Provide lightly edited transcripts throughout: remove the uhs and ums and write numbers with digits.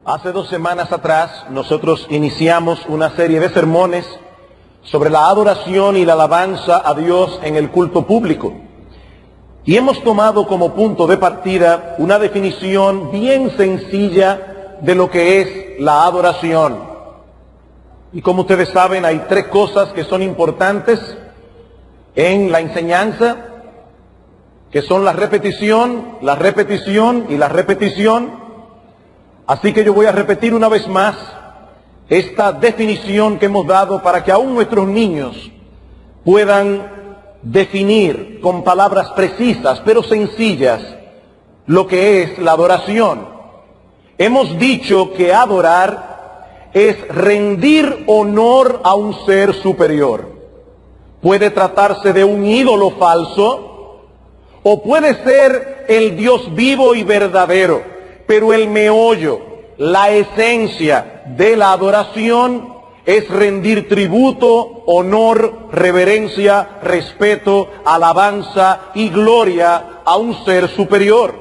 Hace 2 semanas atrás nosotros iniciamos una serie de sermones sobre la adoración y la alabanza a Dios en el culto público. Y hemos tomado como punto de partida una definición bien sencilla de lo que es la adoración. Y como ustedes saben, hay 3 cosas que son importantes en la enseñanza, que son la repetición y la repetición. Así que yo voy a repetir una vez más esta definición que hemos dado para que aún nuestros niños puedan definir con palabras precisas pero sencillas lo que es la adoración. Hemos dicho que adorar es rendir honor a un ser superior. Puede tratarse de un ídolo falso o puede ser el Dios vivo y verdadero. Pero el meollo, la esencia de la adoración es rendir tributo, honor, reverencia, respeto, alabanza y gloria a un ser superior.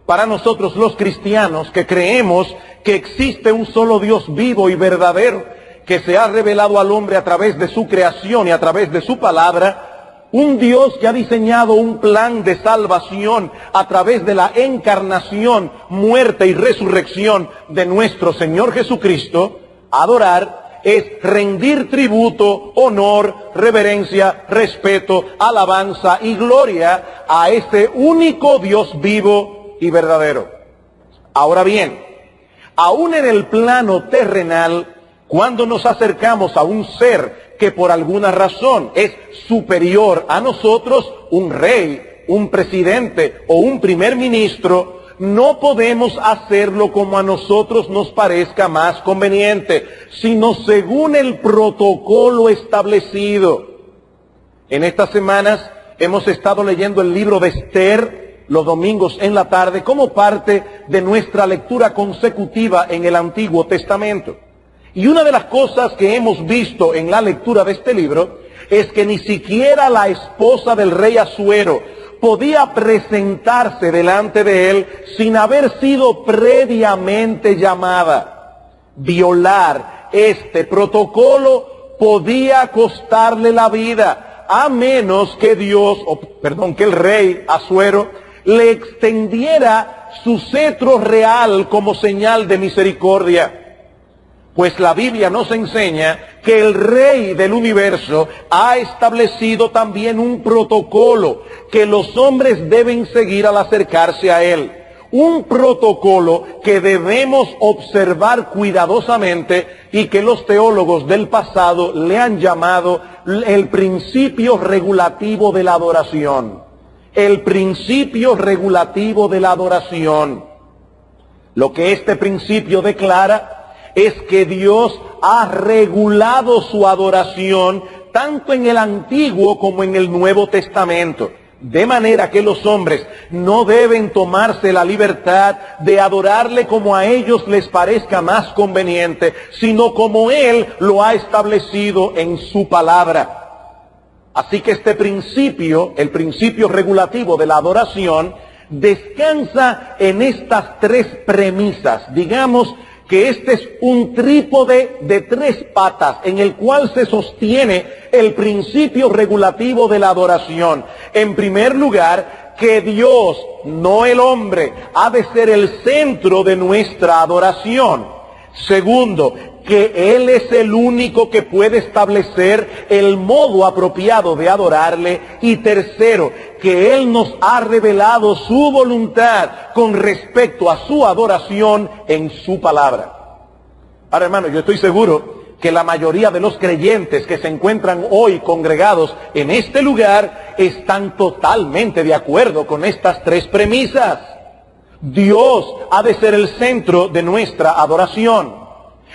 Para nosotros los cristianos que creemos que existe un solo Dios vivo y verdadero, que se ha revelado al hombre a través de su creación y a través de su palabra, un Dios que ha diseñado un plan de salvación a través de la encarnación, muerte y resurrección de nuestro Señor Jesucristo, adorar es rendir tributo, honor, reverencia, respeto, alabanza y gloria a ese único Dios vivo y verdadero. Ahora bien, aún en el plano terrenal, cuando nos acercamos a un ser que por alguna razón es superior a nosotros, un rey, un presidente o un primer ministro, no podemos hacerlo como a nosotros nos parezca más conveniente, sino según el protocolo establecido. En estas semanas hemos estado leyendo el libro de Esther los domingos en la tarde como parte de nuestra lectura consecutiva en el Antiguo Testamento. Y una de las cosas que hemos visto en la lectura de este libro es que ni siquiera la esposa del rey Asuero podía presentarse delante de él sin haber sido previamente llamada. Violar este protocolo podía costarle la vida, a menos que que el rey Asuero le extendiera su cetro real como señal de misericordia. Pues la Biblia nos enseña que el Rey del universo ha establecido también un protocolo que los hombres deben seguir al acercarse a Él. Un protocolo que debemos observar cuidadosamente y que los teólogos del pasado le han llamado el principio regulativo de la adoración. El principio regulativo de la adoración. Lo que este principio declara es que Dios ha regulado su adoración tanto en el Antiguo como en el Nuevo Testamento. De manera que los hombres no deben tomarse la libertad de adorarle como a ellos les parezca más conveniente, sino como Él lo ha establecido en su palabra. Así que este principio, el principio regulativo de la adoración, descansa en estas 3 premisas. Digamos que este es un trípode de 3 patas en el cual se sostiene el principio regulativo de la adoración. En primer lugar, que Dios, no el hombre, ha de ser el centro de nuestra adoración. Segundo, que Él es el único que puede establecer el modo apropiado de adorarle. Y tercero, que Él nos ha revelado su voluntad con respecto a su adoración en su palabra. Ahora, hermano, yo estoy seguro que la mayoría de los creyentes que se encuentran hoy congregados en este lugar están totalmente de acuerdo con estas 3 premisas. Dios ha de ser el centro de nuestra adoración.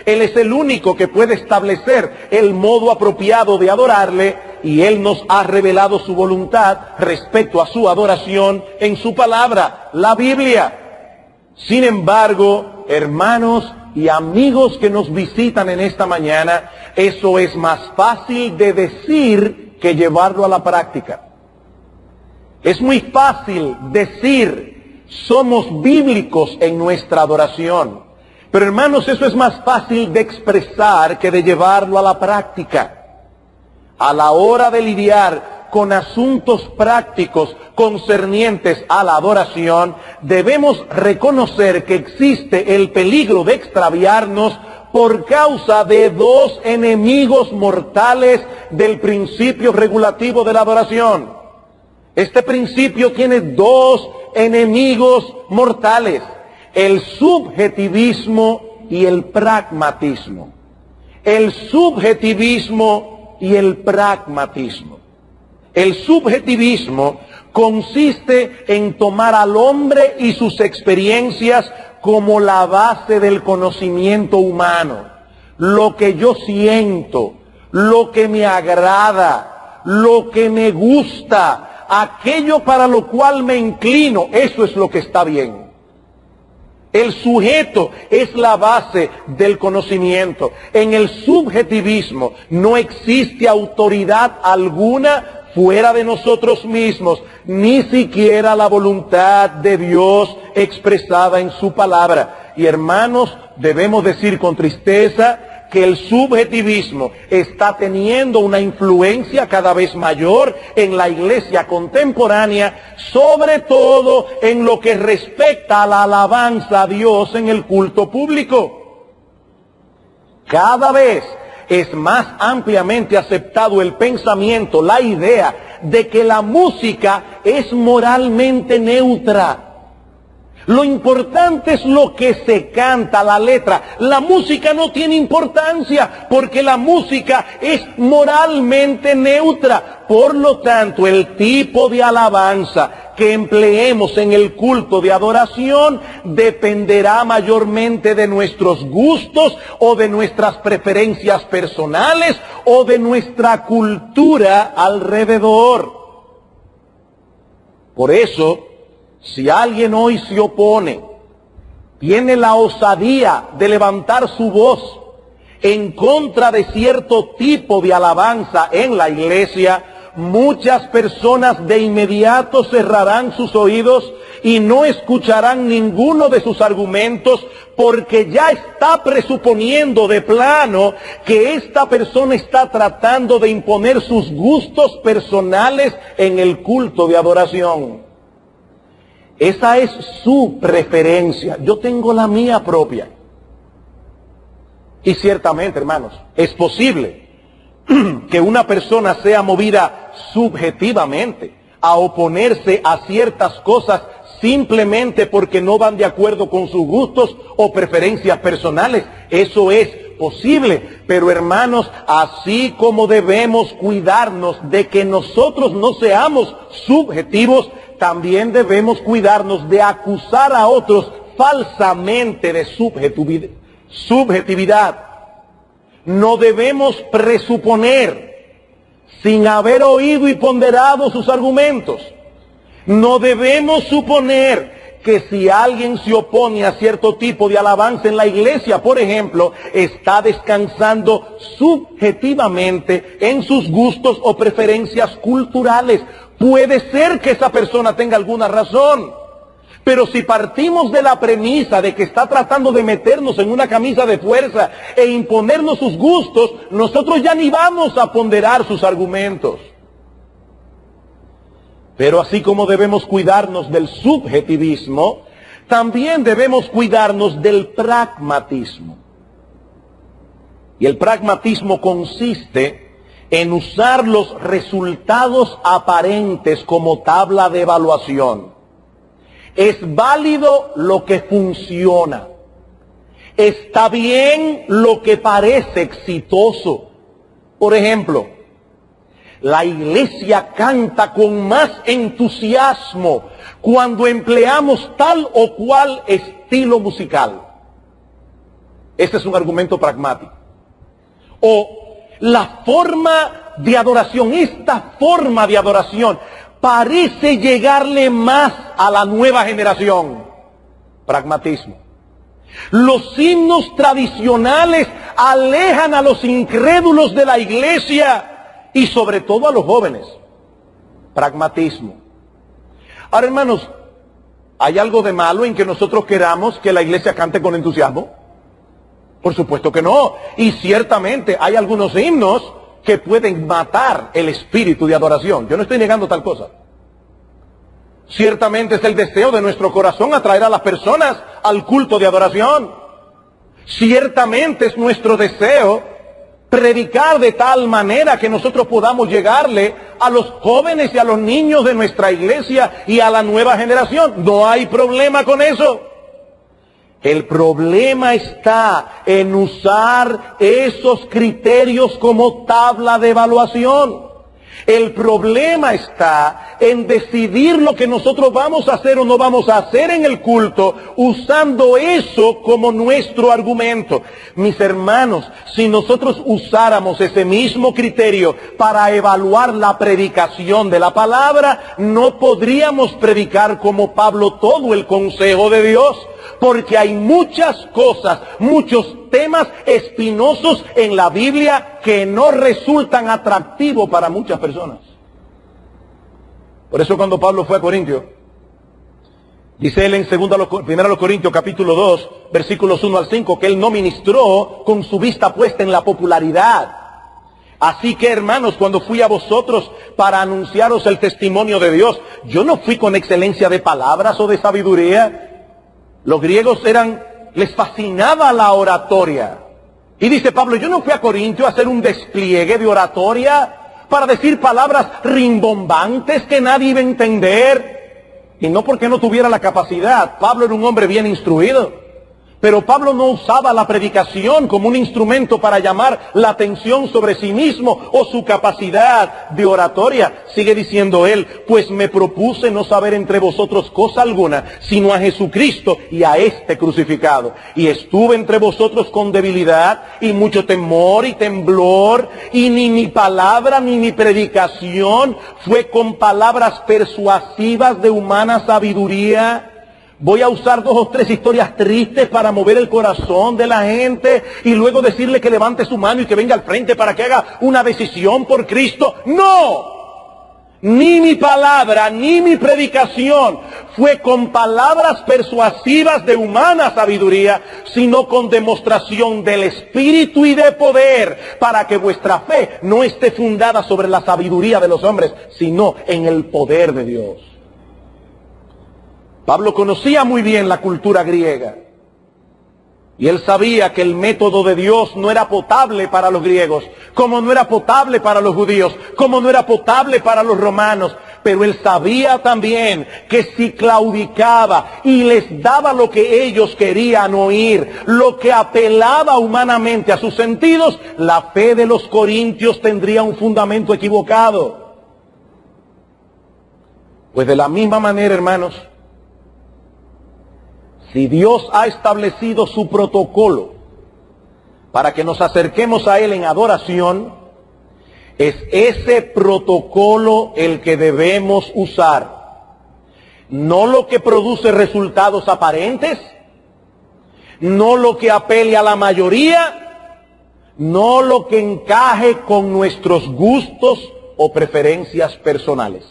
Él es el único que puede establecer el modo apropiado de adorarle y Él nos ha revelado su voluntad respecto a su adoración en su palabra, la Biblia. Sin embargo, hermanos y amigos que nos visitan en esta mañana, eso es más fácil de decir que llevarlo a la práctica. Es muy fácil decir, somos bíblicos en nuestra adoración. Pero hermanos, eso es más fácil de expresar que de llevarlo a la práctica. A la hora de lidiar con asuntos prácticos concernientes a la adoración, debemos reconocer que existe el peligro de extraviarnos por causa de dos enemigos mortales del principio regulativo de la adoración. Este principio tiene dos enemigos mortales: el subjetivismo y el pragmatismo. El subjetivismo y el pragmatismo. El subjetivismo consiste en tomar al hombre y sus experiencias como la base del conocimiento humano. Lo que yo siento, lo que me agrada, lo que me gusta, aquello para lo cual me inclino, eso es lo que está bien. El sujeto es la base del conocimiento. En el subjetivismo no existe autoridad alguna fuera de nosotros mismos, ni siquiera la voluntad de Dios expresada en su palabra. Y hermanos, debemos decir con tristeza que el subjetivismo está teniendo una influencia cada vez mayor en la iglesia contemporánea, sobre todo en lo que respecta a la alabanza a Dios en el culto público. Cada vez es más ampliamente aceptado el pensamiento, la idea de que la música es moralmente neutra. Lo importante es lo que se canta, la letra. La música no tiene importancia porque la música es moralmente neutra. Por lo tanto, el tipo de alabanza que empleemos en el culto de adoración dependerá mayormente de nuestros gustos o de nuestras preferencias personales o de nuestra cultura alrededor. Por eso, si alguien hoy se opone, tiene la osadía de levantar su voz en contra de cierto tipo de alabanza en la iglesia, muchas personas de inmediato cerrarán sus oídos y no escucharán ninguno de sus argumentos, porque ya está presuponiendo de plano que esta persona está tratando de imponer sus gustos personales en el culto de adoración. Esa es su preferencia. Yo tengo la mía propia. Y ciertamente, hermanos, es posible que una persona sea movida subjetivamente a oponerse a ciertas cosas simplemente porque no van de acuerdo con sus gustos o preferencias personales. Eso es posible. Pero hermanos, así como debemos cuidarnos de que nosotros no seamos subjetivos, también debemos cuidarnos de acusar a otros falsamente de subjetividad. No debemos presuponer sin haber oído y ponderado sus argumentos. No debemos suponer que si alguien se opone a cierto tipo de alabanza en la iglesia, por ejemplo, está descansando subjetivamente en sus gustos o preferencias culturales. Puede ser que esa persona tenga alguna razón, pero si partimos de la premisa de que está tratando de meternos en una camisa de fuerza e imponernos sus gustos, nosotros ya ni vamos a ponderar sus argumentos. Pero así como debemos cuidarnos del subjetivismo, también debemos cuidarnos del pragmatismo. Y el pragmatismo consiste en usar los resultados aparentes como tabla de evaluación. Es válido lo que funciona. Está bien lo que parece exitoso. Por ejemplo, la iglesia canta con más entusiasmo cuando empleamos tal o cual estilo musical. Ese es un argumento pragmático. O la forma de adoración, esta forma de adoración parece llegarle más a la nueva generación. Pragmatismo. Los himnos tradicionales alejan a los incrédulos de la iglesia y sobre todo a los jóvenes. Pragmatismo. Ahora, hermanos, ¿hay algo de malo en que nosotros queramos que la iglesia cante con entusiasmo? Por supuesto que no. Y ciertamente hay algunos himnos que pueden matar el espíritu de adoración. Yo no estoy negando tal cosa. Ciertamente es el deseo de nuestro corazón atraer a las personas al culto de adoración. Ciertamente es nuestro deseo predicar de tal manera que nosotros podamos llegarle a los jóvenes y a los niños de nuestra iglesia y a la nueva generación. No hay problema con eso. El problema está en usar esos criterios como tabla de evaluación. El problema está en decidir lo que nosotros vamos a hacer o no vamos a hacer en el culto, usando eso como nuestro argumento. Mis hermanos, si nosotros usáramos ese mismo criterio para evaluar la predicación de la palabra, no podríamos predicar como Pablo todo el consejo de Dios. Porque hay muchas cosas, muchos temas espinosos en la Biblia que no resultan atractivos para muchas personas. Por eso cuando Pablo fue a Corintios, dice él en 1 Corintios capítulo 2, versículos 1 al 5, que él no ministró con su vista puesta en la popularidad. Así que, hermanos, cuando fui a vosotros para anunciaros el testimonio de Dios, yo no fui con excelencia de palabras o de sabiduría. Los griegos les fascinaba la oratoria. Y dice Pablo, yo no fui a Corintio a hacer un despliegue de oratoria para decir palabras rimbombantes que nadie iba a entender. Y no porque no tuviera la capacidad. Pablo era un hombre bien instruido. Pero Pablo no usaba la predicación como un instrumento para llamar la atención sobre sí mismo o su capacidad de oratoria. Sigue diciendo él, pues me propuse no saber entre vosotros cosa alguna, sino a Jesucristo y a este crucificado. Y estuve entre vosotros con debilidad y mucho temor y temblor, y ni mi palabra ni mi predicación fue con palabras persuasivas de humana sabiduría. Voy a usar 2 o 3 historias tristes para mover el corazón de la gente y luego decirle que levante su mano y que venga al frente para que haga una decisión por Cristo. ¡No! Ni mi palabra, ni mi predicación fue con palabras persuasivas de humana sabiduría, sino con demostración del Espíritu y de poder, para que vuestra fe no esté fundada sobre la sabiduría de los hombres, sino en el poder de Dios. Pablo conocía muy bien la cultura griega y él sabía que el método de Dios no era potable para los griegos, como no era potable para los judíos, como no era potable para los romanos, pero él sabía también que si claudicaba y les daba lo que ellos querían oír, lo que apelaba humanamente a sus sentidos, la fe de los corintios tendría un fundamento equivocado. Pues de la misma manera, hermanos, si Dios ha establecido su protocolo para que nos acerquemos a Él en adoración, es ese protocolo el que debemos usar. No lo que produce resultados aparentes, no lo que apele a la mayoría, no lo que encaje con nuestros gustos o preferencias personales.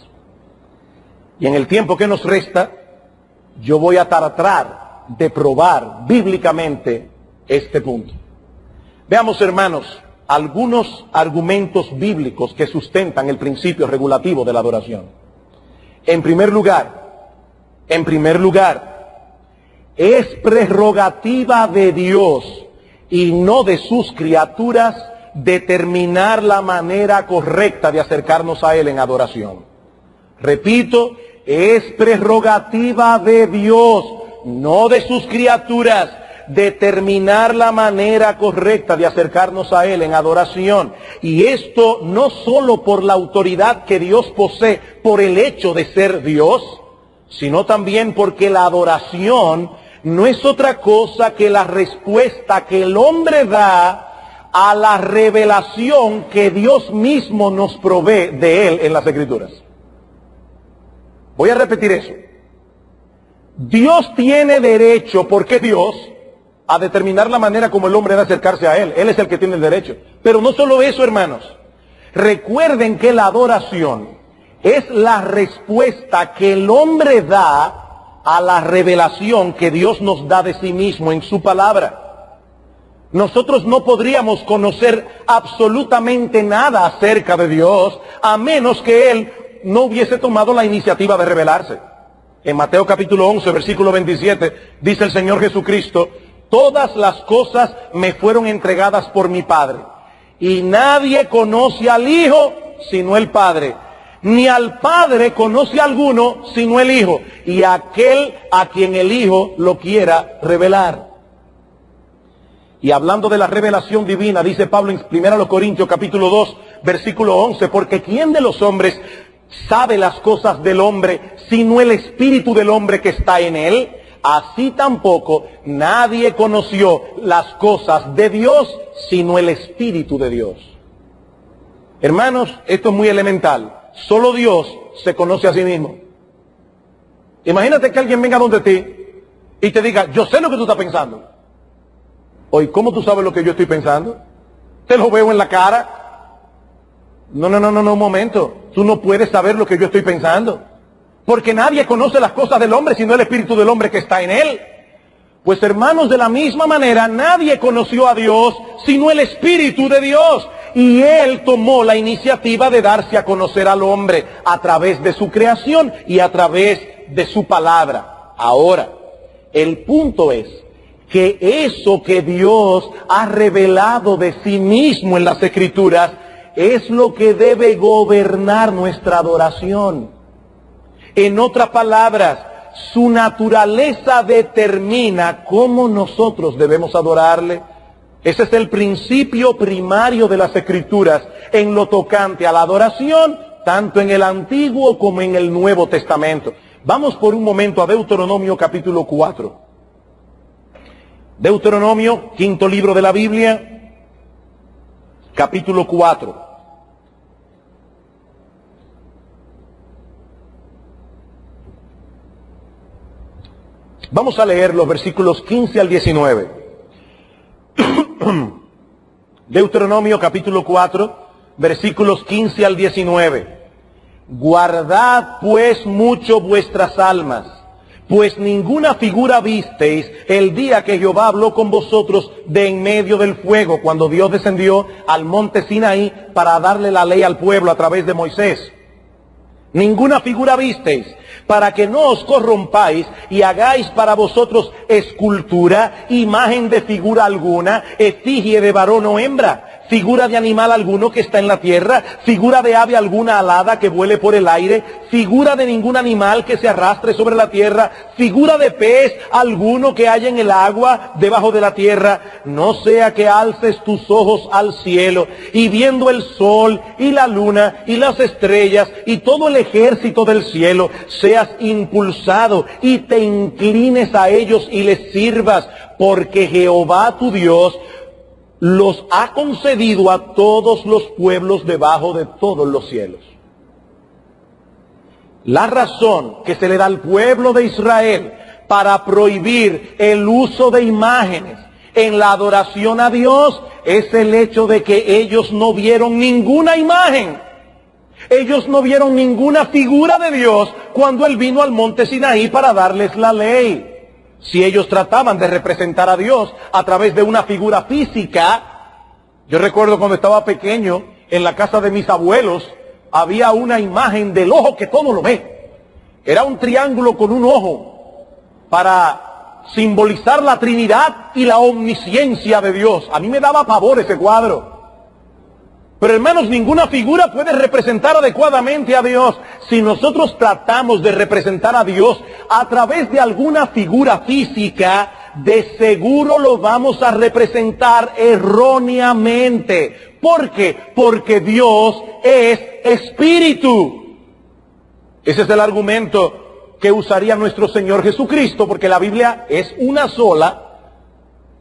Y en el tiempo que nos resta, yo voy a tratar de probar bíblicamente este punto. Veamos, hermanos, algunos argumentos bíblicos que sustentan el principio regulativo de la adoración. En primer lugar, es prerrogativa de Dios y no de sus criaturas determinar la manera correcta de acercarnos a Él en adoración. Repito, es prerrogativa de Dios, no de sus criaturas, determinar la manera correcta de acercarnos a Él en adoración. Y esto no solo por la autoridad que Dios posee por el hecho de ser Dios, sino también porque la adoración no es otra cosa que la respuesta que el hombre da a la revelación que Dios mismo nos provee de Él en las Escrituras. Voy a repetir eso. Dios tiene derecho, porque Dios, a determinar la manera como el hombre debe acercarse a Él. Él es el que tiene el derecho. Pero no solo eso, hermanos. Recuerden que la adoración es la respuesta que el hombre da a la revelación que Dios nos da de sí mismo en su palabra. Nosotros no podríamos conocer absolutamente nada acerca de Dios a menos que Él no hubiese tomado la iniciativa de revelarse. En Mateo capítulo 11, versículo 27, dice el Señor Jesucristo: todas las cosas me fueron entregadas por mi Padre, y nadie conoce al Hijo sino el Padre, ni al Padre conoce a alguno sino el Hijo, y aquel a quien el Hijo lo quiera revelar. Y hablando de la revelación divina, dice Pablo en 1 Corintios capítulo 2, versículo 11, porque ¿quién de los hombres sabe las cosas del hombre sino el espíritu del hombre que está en él? Así tampoco nadie conoció las cosas de Dios sino el espíritu de Dios. Hermanos, esto es muy elemental. Solo Dios se conoce a sí mismo. Imagínate que alguien venga donde ti y te diga: yo sé lo que tú estás pensando. Oye, ¿cómo tú sabes lo que yo estoy pensando? Te lo veo en la cara. No, un momento. Tú no puedes saber lo que yo estoy pensando, porque nadie conoce las cosas del hombre sino el espíritu del hombre que está en él. Pues hermanos, de la misma manera, nadie conoció a Dios sino el espíritu de Dios. Y Él tomó la iniciativa de darse a conocer al hombre a través de su creación y a través de su palabra. Ahora, el punto es que eso que Dios ha revelado de sí mismo en las Escrituras es lo que debe gobernar nuestra adoración. En otras palabras, su naturaleza determina cómo nosotros debemos adorarle. Ese es el principio primario de las Escrituras en lo tocante a la adoración, tanto en el Antiguo como en el Nuevo Testamento. Vamos por un momento a Deuteronomio capítulo 4. Deuteronomio, quinto libro de la Biblia, capítulo 4. Vamos a leer los versículos 15 al 19. Deuteronomio capítulo 4, versículos 15 al 19. Guardad pues mucho vuestras almas, pues ninguna figura visteis el día que Jehová habló con vosotros de en medio del fuego, cuando Dios descendió al monte Sinaí para darle la ley al pueblo a través de Moisés. Ninguna figura visteis, para que no os corrompáis y hagáis para vosotros escultura, imagen de figura alguna, efigie de varón o hembra, figura de animal alguno que está en la tierra, figura de ave alguna alada que vuele por el aire, figura de ningún animal que se arrastre sobre la tierra, figura de pez alguno que haya en el agua debajo de la tierra. No sea que alces tus ojos al cielo y viendo el sol y la luna y las estrellas y todo el ejército del cielo, seas impulsado y te inclines a ellos y les sirvas, porque Jehová tu Dios los ha concedido a todos los pueblos debajo de todos los cielos. La razón que se le da al pueblo de Israel para prohibir el uso de imágenes en la adoración a Dios es el hecho de que ellos no vieron ninguna imagen. Ellos no vieron ninguna figura de Dios cuando Él vino al monte Sinaí para darles la ley. Si ellos trataban de representar a Dios a través de una figura física, yo recuerdo cuando estaba pequeño, en la casa de mis abuelos, había una imagen del ojo que todo lo ve. Era un triángulo con un ojo para simbolizar la Trinidad y la omnisciencia de Dios. A mí me daba pavor ese cuadro. Pero hermanos, ninguna figura puede representar adecuadamente a Dios. Si nosotros tratamos de representar a Dios a través de alguna figura física, de seguro lo vamos a representar erróneamente. ¿Por qué? Porque Dios es espíritu. Ese es el argumento que usaría nuestro Señor Jesucristo, porque la Biblia es una sola.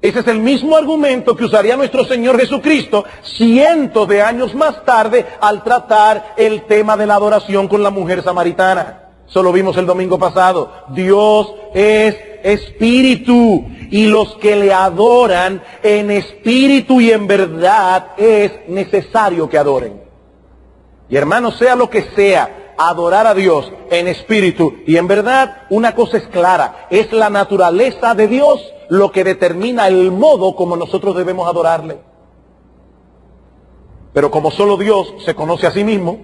Ese es el mismo argumento que usaría nuestro Señor Jesucristo cientos de años más tarde al tratar el tema de la adoración con la mujer samaritana. Eso lo vimos el domingo pasado. Dios es espíritu y los que le adoran en espíritu y en verdad es necesario que adoren. Y hermanos, sea lo que sea, adorar a Dios en espíritu y en verdad, una cosa es clara, es la naturaleza de Dios. lo que determina el modo como nosotros debemos adorarle. Pero como solo Dios se conoce a sí mismo,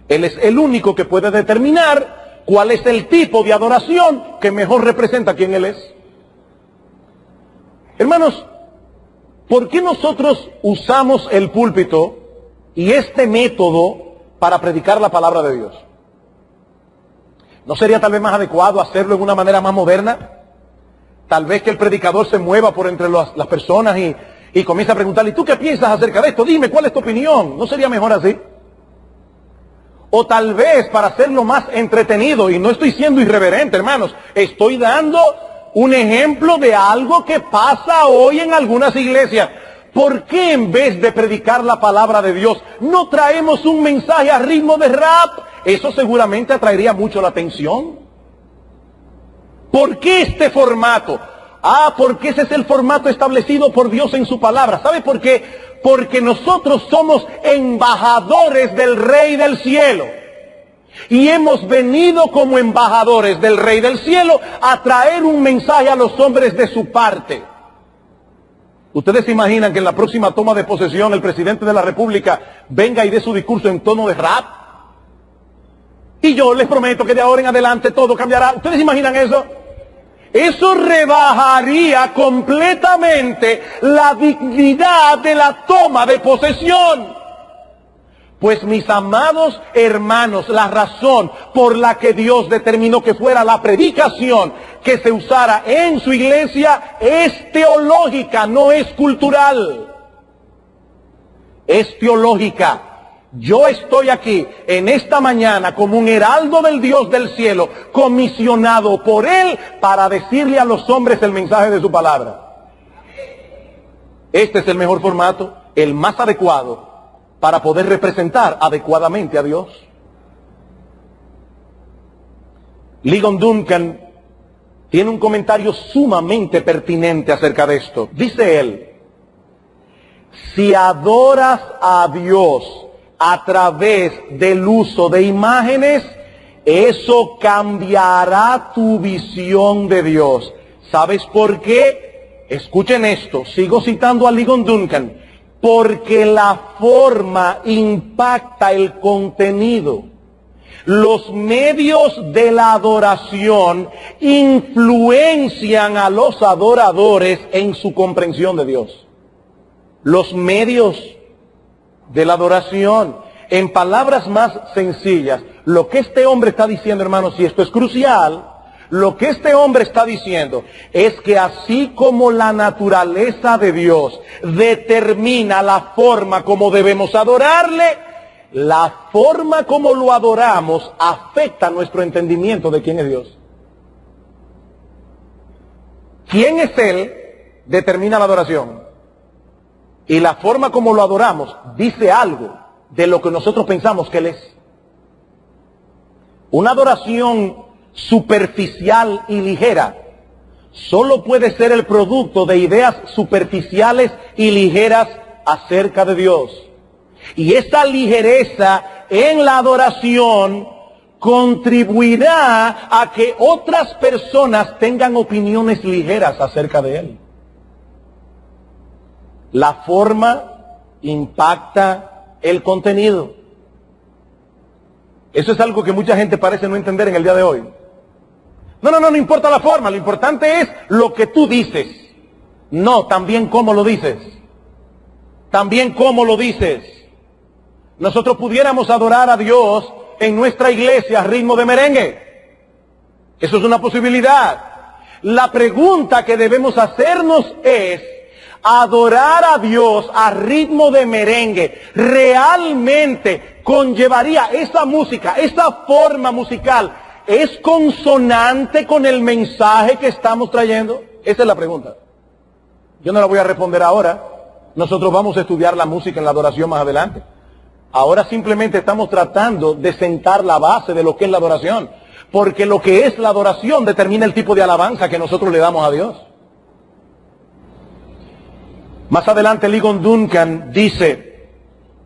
Él es el único que puede determinar cuál es el tipo de adoración que mejor representa quién Él es. Hermanos, ¿por qué nosotros usamos el púlpito y este método para predicar la palabra de Dios? ¿No sería tal vez más adecuado hacerlo en una manera más moderna? Tal vez que el predicador se mueva por entre las personas y comience a preguntarle, ¿y tú qué piensas acerca de esto? Dime, ¿cuál es tu opinión? ¿No sería mejor así? O tal vez para hacerlo más entretenido, y no estoy siendo irreverente, hermanos, estoy dando un ejemplo de algo que pasa hoy en algunas iglesias. ¿Por qué en vez de predicar la palabra de Dios no traemos un mensaje a ritmo de rap? Eso seguramente atraería mucho la atención. ¿Por qué este formato? Porque ese es el formato establecido por Dios en su palabra. ¿Sabe por qué? Porque nosotros somos embajadores del Rey del Cielo. Y hemos venido como embajadores del Rey del Cielo a traer un mensaje a los hombres de su parte. ¿Ustedes se imaginan que en la próxima toma de posesión el presidente de la República venga y dé su discurso en tono de rap? Y yo les prometo que de ahora en adelante todo cambiará. ¿Ustedes se imaginan eso? Eso rebajaría completamente la dignidad de la toma de posesión. Pues mis amados hermanos, la razón por la que Dios determinó que fuera la predicación que se usara en su iglesia es teológica, no es cultural. Es teológica. Yo estoy aquí en esta mañana como un heraldo del Dios del cielo, comisionado por Él para decirle a los hombres el mensaje de su palabra. Este es el mejor formato, el más adecuado para poder representar adecuadamente a Dios. Ligon Duncan tiene un comentario sumamente pertinente acerca de esto. Dice él, si adoras a Dios a través del uso de imágenes, eso cambiará tu visión de Dios. ¿Sabes por qué? Escuchen esto, sigo citando a Ligon Duncan. Porque la forma impacta el contenido. Los medios de la adoración influencian a los adoradores en su comprensión de Dios. Los medios de la adoración, en palabras más sencillas, lo que este hombre está diciendo, hermanos, y esto es crucial, lo que este hombre está diciendo es que así como la naturaleza de Dios determina la forma como debemos adorarle, la forma como lo adoramos afecta nuestro entendimiento de quién es Dios. ¿Quién es Él? Determina la adoración. Y la forma como lo adoramos dice algo de lo que nosotros pensamos que Él es. Una adoración superficial y ligera solo puede ser el producto de ideas superficiales y ligeras acerca de Dios. Y esta ligereza en la adoración contribuirá a que otras personas tengan opiniones ligeras acerca de Él. La forma impacta el contenido. Eso es algo que mucha gente parece no entender en el día de hoy. No importa la forma, lo importante es lo que tú dices. No, también cómo lo dices. También cómo lo dices. Nosotros pudiéramos adorar a Dios en nuestra iglesia a ritmo de merengue. Eso es una posibilidad. La pregunta que debemos hacernos es, adorar a Dios a ritmo de merengue realmente conllevaría esa música, esa forma musical, ¿es consonante con el mensaje que estamos trayendo? Esa es la pregunta. Yo no la voy a responder ahora. Nosotros vamos a estudiar la música en la adoración más adelante. Ahora simplemente estamos tratando de sentar la base de lo que es la adoración, porque lo que es la adoración determina el tipo de alabanza que nosotros le damos a Dios. Más adelante Ligon Duncan dice,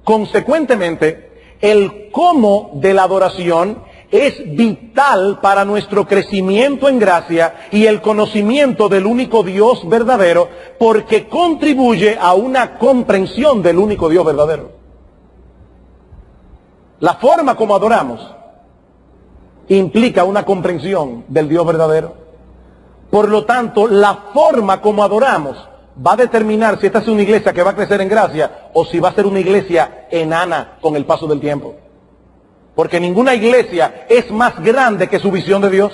consecuentemente, el cómo de la adoración es vital para nuestro crecimiento en gracia y el conocimiento del único Dios verdadero, porque contribuye a una comprensión del único Dios verdadero. La forma como adoramos implica una comprensión del Dios verdadero. Por lo tanto, la forma como adoramos va a determinar si esta es una iglesia que va a crecer en gracia o si va a ser una iglesia enana con el paso del tiempo. Porque ninguna iglesia es más grande que su visión de Dios.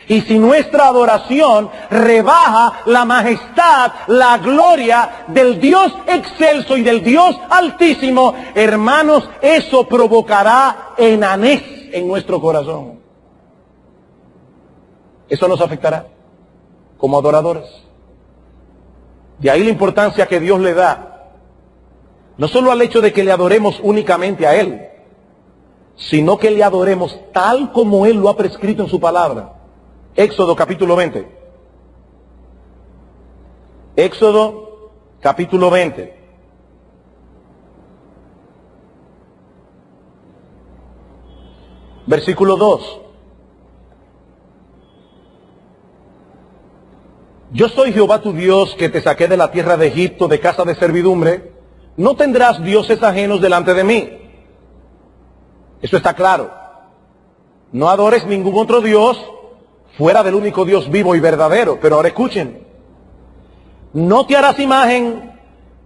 Y si nuestra adoración rebaja la majestad, la gloria del Dios excelso y del Dios altísimo, hermanos, eso provocará enanez en nuestro corazón. Eso nos afectará como adoradores. De ahí la importancia que Dios le da, no solo al hecho de que le adoremos únicamente a Él, sino que le adoremos tal como Él lo ha prescrito en su palabra. Éxodo capítulo 20. Éxodo capítulo 20. Versículo 2. Yo soy Jehová tu Dios que te saqué de la tierra de Egipto, de casa de servidumbre. No tendrás dioses ajenos delante de mí. Eso está claro. No adores ningún otro Dios fuera del único Dios vivo y verdadero. Pero ahora escuchen. No te harás imagen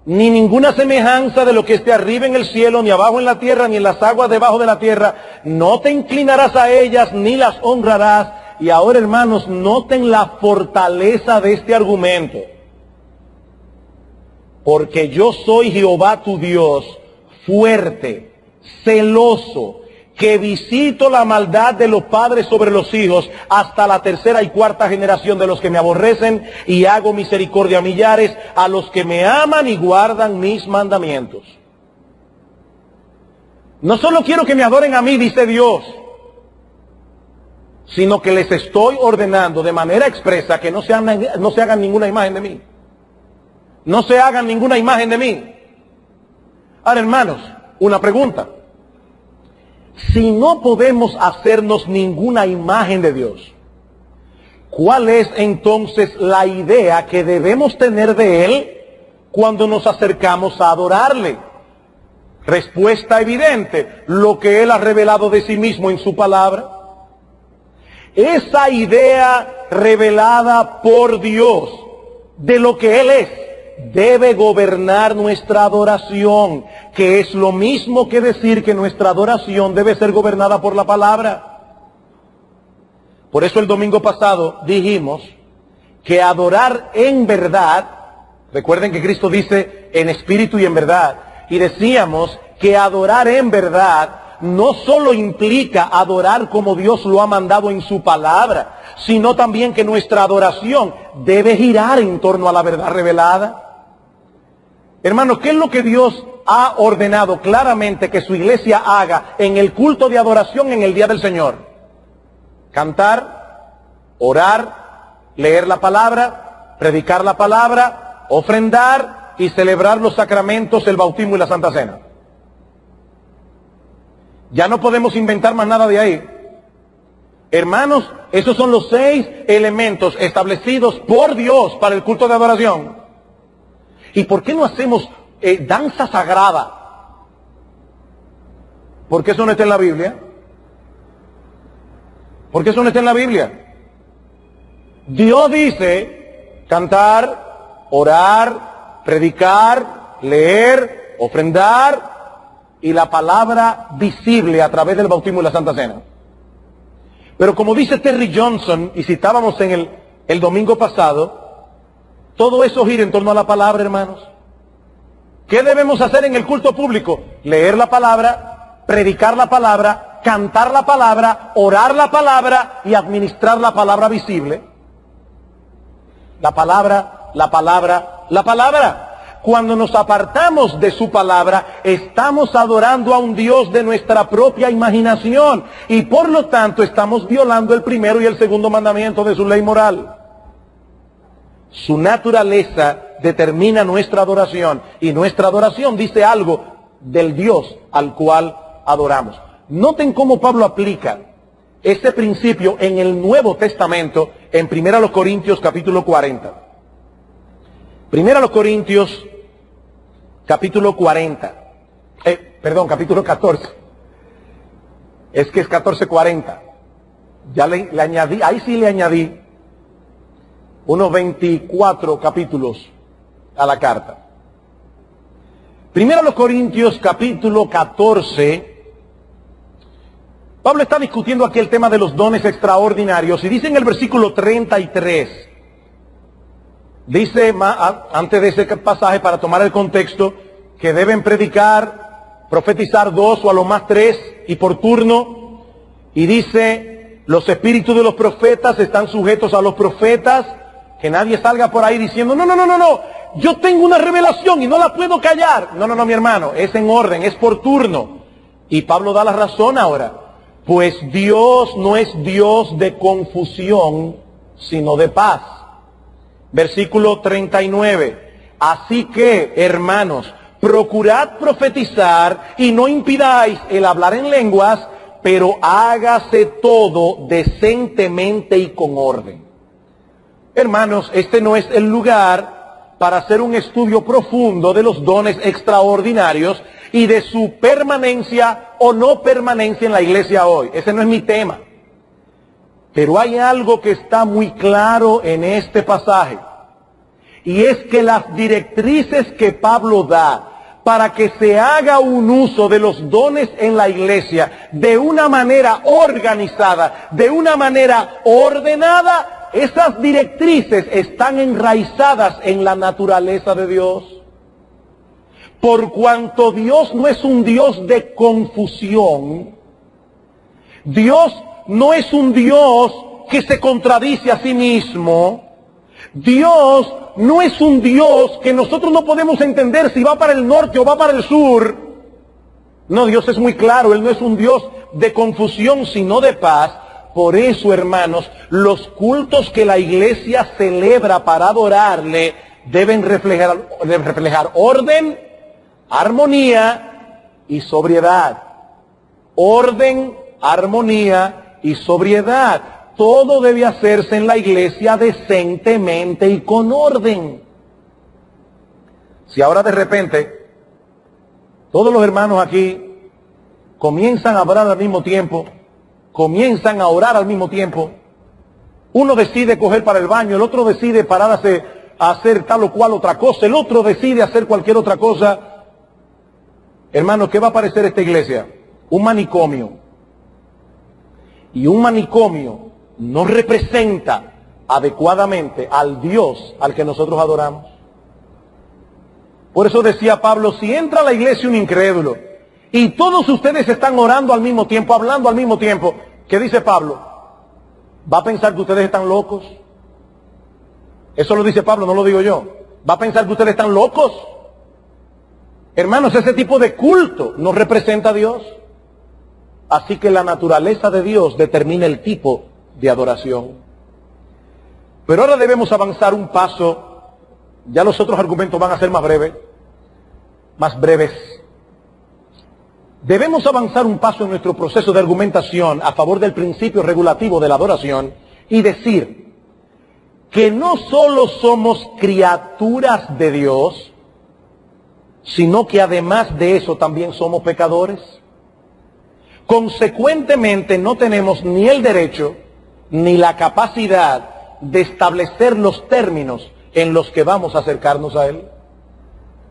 ni ninguna semejanza de lo que esté arriba en el cielo, ni abajo en la tierra, ni en las aguas debajo de la tierra. No te inclinarás a ellas, ni las honrarás. Y ahora, hermanos, noten la fortaleza de este argumento. Porque yo soy Jehová tu Dios, fuerte, celoso, que visito la maldad de los padres sobre los hijos hasta la tercera y cuarta generación de los que me aborrecen, y hago misericordia a millares, a los que me aman y guardan mis mandamientos. No solo quiero que me adoren a mí, dice Dios, sino que les estoy ordenando de manera expresa que no se hagan ninguna imagen de mí. No se hagan ninguna imagen de mí. Ahora, hermanos, una pregunta. Si no podemos hacernos ninguna imagen de Dios, ¿cuál es entonces la idea que debemos tener de Él cuando nos acercamos a adorarle? Respuesta evidente, lo que Él ha revelado de sí mismo en su palabra. Esa idea revelada por Dios de lo que Él es, debe gobernar nuestra adoración, que es lo mismo que decir que nuestra adoración debe ser gobernada por la palabra. Por eso el domingo pasado dijimos que adorar en verdad, recuerden que Cristo dice en espíritu y en verdad, y decíamos que adorar en verdad no solo implica adorar como Dios lo ha mandado en su palabra, sino también que nuestra adoración debe girar en torno a la verdad revelada. Hermanos, ¿qué es lo que Dios ha ordenado claramente que su iglesia haga en el culto de adoración en el día del Señor? Cantar, orar, leer la palabra, predicar la palabra, ofrendar y celebrar los sacramentos, el bautismo y la Santa Cena. Ya no podemos inventar más nada de ahí. Hermanos, esos son los 6 elementos establecidos por Dios para el culto de adoración. ¿Y por qué no hacemos danza sagrada? ¿Por qué eso no está en la Biblia? ¿Por qué eso no está en la Biblia? Dios dice cantar, orar, predicar, leer, ofrendar, y la palabra visible a través del bautismo y la Santa Cena. Pero como dice Terry Johnson, y citábamos en el domingo pasado, todo eso gira en torno a la palabra, hermanos. ¿Qué debemos hacer en el culto público? Leer la palabra, predicar la palabra, cantar la palabra, orar la palabra y administrar la palabra visible. La palabra, la palabra, la palabra. Cuando nos apartamos de su palabra, estamos adorando a un Dios de nuestra propia imaginación y por lo tanto estamos violando el primero y el segundo mandamiento de su ley moral. Su naturaleza determina nuestra adoración y nuestra adoración dice algo del Dios al cual adoramos. Noten cómo Pablo aplica este principio en el Nuevo Testamento en 1 Corintios capítulo 40. 1 Corintios capítulo 40. Capítulo 14. Es que es 14:40. Ya le añadí, ahí sí le añadí unos 24 capítulos a la carta. 1 Corintios capítulo 14. Pablo está discutiendo aquí el tema de los dones extraordinarios y dice en el versículo 33, dice antes de ese pasaje, para tomar el contexto, que deben predicar, profetizar 2 o a lo más 3 y por turno, y dice, los espíritus de los profetas están sujetos a los profetas, que nadie salga por ahí diciendo, no, yo tengo una revelación y no la puedo callar. No, mi hermano, es en orden, es por turno. Y Pablo da la razón ahora. Pues Dios no es Dios de confusión, sino de paz. Versículo 39. Así que, hermanos, procurad profetizar y no impidáis el hablar en lenguas, pero hágase todo decentemente y con orden. Hermanos, este no es el lugar para hacer un estudio profundo de los dones extraordinarios y de su permanencia o no permanencia en la iglesia hoy. Ese no es mi tema. Pero hay algo que está muy claro en este pasaje. Y es que las directrices que Pablo da para que se haga un uso de los dones en la iglesia de una manera organizada, de una manera ordenada, esas directrices están enraizadas en la naturaleza de Dios. Por cuanto Dios no es un Dios de confusión, Dios no es un Dios que se contradice a sí mismo, Dios no es un Dios que nosotros no podemos entender si va para el norte o va para el sur. No, Dios es muy claro, Él no es un Dios de confusión sino de paz. Por eso, hermanos, los cultos que la iglesia celebra para adorarle deben reflejar orden, armonía y sobriedad. Orden, armonía y sobriedad. Todo debe hacerse en la iglesia decentemente y con orden. Si ahora de repente todos los hermanos aquí comienzan a hablar al mismo tiempo, comienzan a orar al mismo tiempo, uno decide coger para el baño, el otro decide pararse a hacer tal o cual otra cosa, el otro decide hacer cualquier otra cosa, hermanos, ¿qué va a parecer esta iglesia? Un manicomio. Y un manicomio no representa adecuadamente al Dios al que nosotros adoramos. Por eso decía Pablo, si entra a la iglesia un incrédulo y todos ustedes están orando al mismo tiempo, hablando al mismo tiempo, ¿qué dice Pablo? ¿Va a pensar que ustedes están locos? Eso lo dice Pablo, no lo digo yo. ¿Va a pensar que ustedes están locos? Hermanos, ese tipo de culto no representa a Dios. Así que la naturaleza de Dios determina el tipo de adoración. Pero ahora debemos avanzar un paso. Ya los otros argumentos van a ser más breves. Debemos avanzar un paso en nuestro proceso de argumentación a favor del principio regulativo de la adoración y decir que no solo somos criaturas de Dios, sino que además de eso también somos pecadores. Consecuentemente no tenemos ni el derecho ni la capacidad de establecer los términos en los que vamos a acercarnos a Él.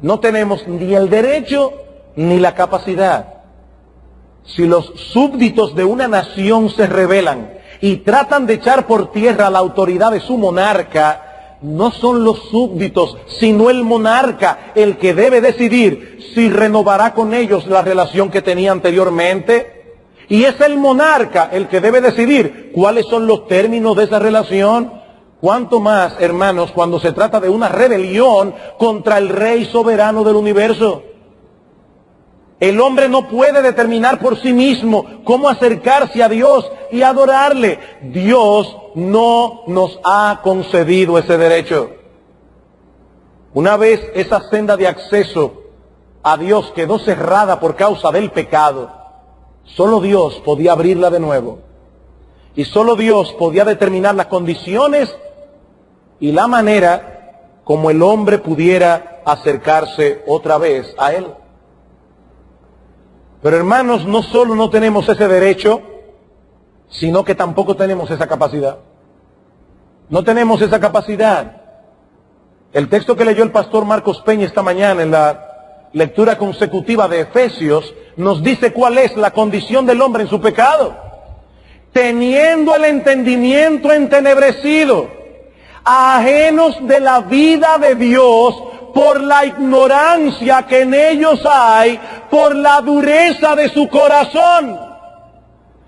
No tenemos ni el derecho ni la capacidad. Si los súbditos de una nación se rebelan y tratan de echar por tierra la autoridad de su monarca, no son los súbditos, sino el monarca el que debe decidir si renovará con ellos la relación que tenía anteriormente. Y es el monarca el que debe decidir cuáles son los términos de esa relación. Cuánto más, hermanos, cuando se trata de una rebelión contra el Rey soberano del universo. El hombre no puede determinar por sí mismo cómo acercarse a Dios y adorarle. Dios no nos ha concedido ese derecho. Una vez esa senda de acceso a Dios quedó cerrada por causa del pecado, Solo Dios podía abrirla de nuevo. Y solo Dios podía determinar las condiciones y la manera como el hombre pudiera acercarse otra vez a Él. Pero hermanos, no solo no tenemos ese derecho, sino que tampoco tenemos esa capacidad. No tenemos esa capacidad. El texto que leyó el pastor Marcos Peña esta mañana en la lectura consecutiva de Efesios nos dice cuál es la condición del hombre en su pecado. Teniendo el entendimiento entenebrecido, ajenos de la vida de Dios por la ignorancia que en ellos hay, por la dureza de su corazón.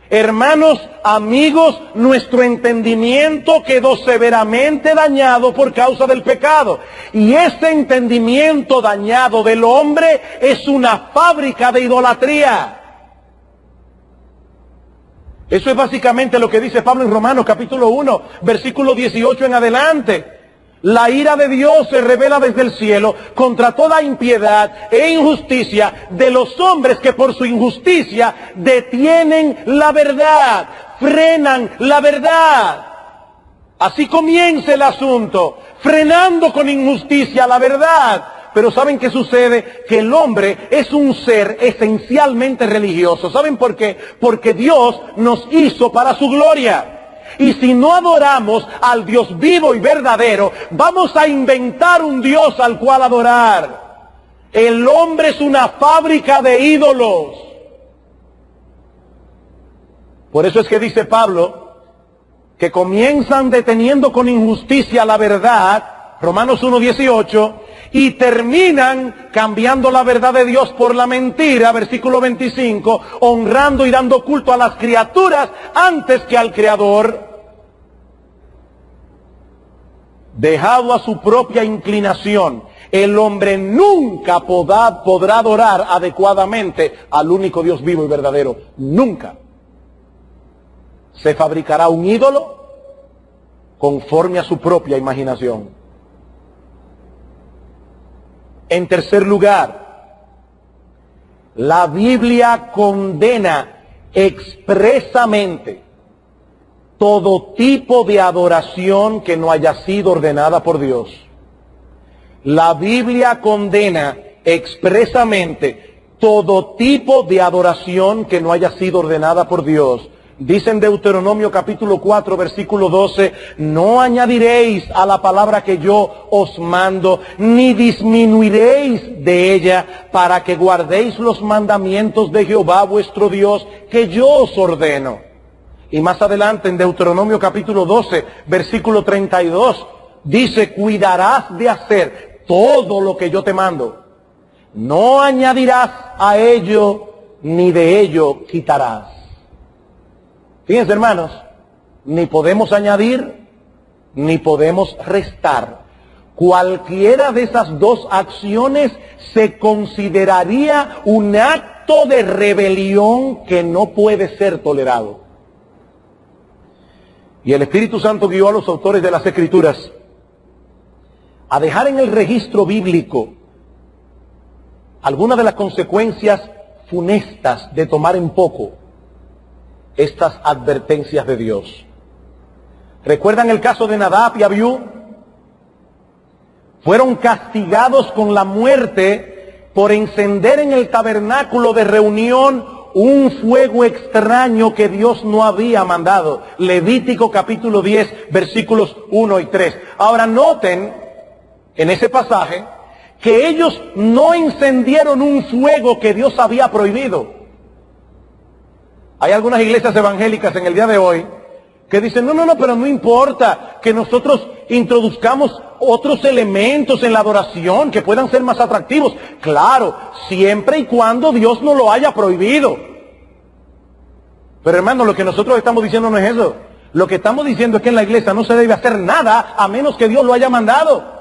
Hermanos, amigos, nuestro entendimiento quedó severamente dañado por causa del pecado. Y ese entendimiento dañado del hombre es una fábrica de idolatría. Eso es básicamente lo que dice Pablo en Romanos capítulo 1, versículo 18 en adelante. La ira de Dios se revela desde el cielo contra toda impiedad e injusticia de los hombres que por su injusticia detienen la verdad, frenan la verdad. Así comienza el asunto, frenando con injusticia la verdad. Pero ¿saben qué sucede? Que el hombre es un ser esencialmente religioso. ¿Saben por qué? Porque Dios nos hizo para su gloria. Y si no adoramos al Dios vivo y verdadero, vamos a inventar un Dios al cual adorar. El hombre es una fábrica de ídolos. Por eso es que dice Pablo que comienzan deteniendo con injusticia la verdad, Romanos 1:18, y terminan cambiando la verdad de Dios por la mentira, versículo 25, honrando y dando culto a las criaturas antes que al Creador. Dejado a su propia inclinación, el hombre nunca podrá adorar adecuadamente al único Dios vivo y verdadero. Nunca. Se fabricará un ídolo conforme a su propia imaginación. En tercer lugar, la Biblia condena expresamente todo tipo de adoración que no haya sido ordenada por Dios. La Biblia condena expresamente todo tipo de adoración que no haya sido ordenada por Dios. Dice en Deuteronomio capítulo 4, versículo 12, no añadiréis a la palabra que yo os mando, ni disminuiréis de ella, para que guardéis los mandamientos de Jehová vuestro Dios, que yo os ordeno. Y más adelante en Deuteronomio capítulo 12, versículo 32, dice, cuidarás de hacer todo lo que yo te mando. No añadirás a ello, ni de ello quitarás. Fíjense, hermanos, ni podemos añadir, ni podemos restar. Cualquiera de esas dos acciones se consideraría un acto de rebelión que no puede ser tolerado. Y el Espíritu Santo guió a los autores de las Escrituras a dejar en el registro bíblico algunas de las consecuencias funestas de tomar en poco estas advertencias de Dios. ¿Recuerdan el caso de Nadab y Abiú? Fueron castigados con la muerte por encender en el tabernáculo de reunión un fuego extraño que Dios no había mandado. Levítico capítulo 10, versículos 1 y 3. Ahora noten en ese pasaje que ellos no encendieron un fuego que Dios había prohibido. Hay algunas iglesias evangélicas en el día de hoy que dicen, no, pero no importa que nosotros introduzcamos otros elementos en la adoración que puedan ser más atractivos. Claro, siempre y cuando Dios no lo haya prohibido. Pero hermano, lo que nosotros estamos diciendo no es eso. Lo que estamos diciendo es que en la iglesia no se debe hacer nada a menos que Dios lo haya mandado.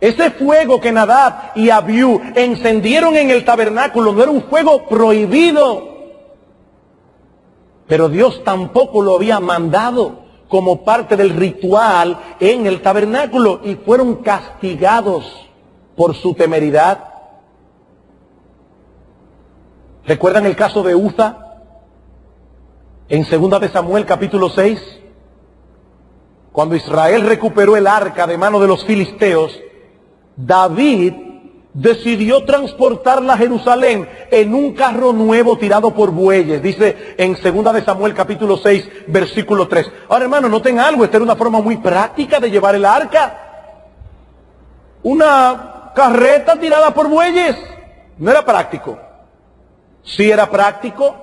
Ese fuego que Nadab y Abiú encendieron en el tabernáculo no era un fuego prohibido, pero Dios tampoco lo había mandado como parte del ritual en el tabernáculo y fueron castigados por su temeridad. ¿Recuerdan el caso de Uza? En 2 de Samuel capítulo 6, cuando Israel recuperó el arca de mano de los filisteos, David decidió transportarla a Jerusalén en un carro nuevo tirado por bueyes. Dice en 2 de Samuel capítulo 6, versículo 3. Ahora, hermano, noten algo, esta era una forma muy práctica de llevar el arca. Una carreta tirada por bueyes. No era práctico. Sí era práctico.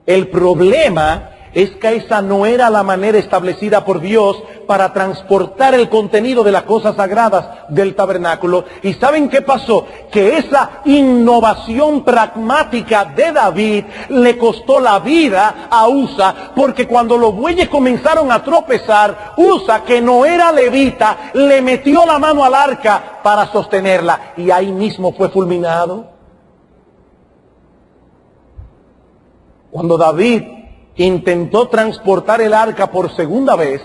El problema es que esa no era la manera establecida por Dios para transportar el contenido de las cosas sagradas del tabernáculo. ¿Y saben qué pasó? Que esa innovación pragmática de David le costó la vida a Uza, porque cuando los bueyes comenzaron a tropezar, Uza, que no era levita, le metió la mano al arca para sostenerla, y ahí mismo fue fulminado. Cuando David intentó transportar el arca por segunda vez,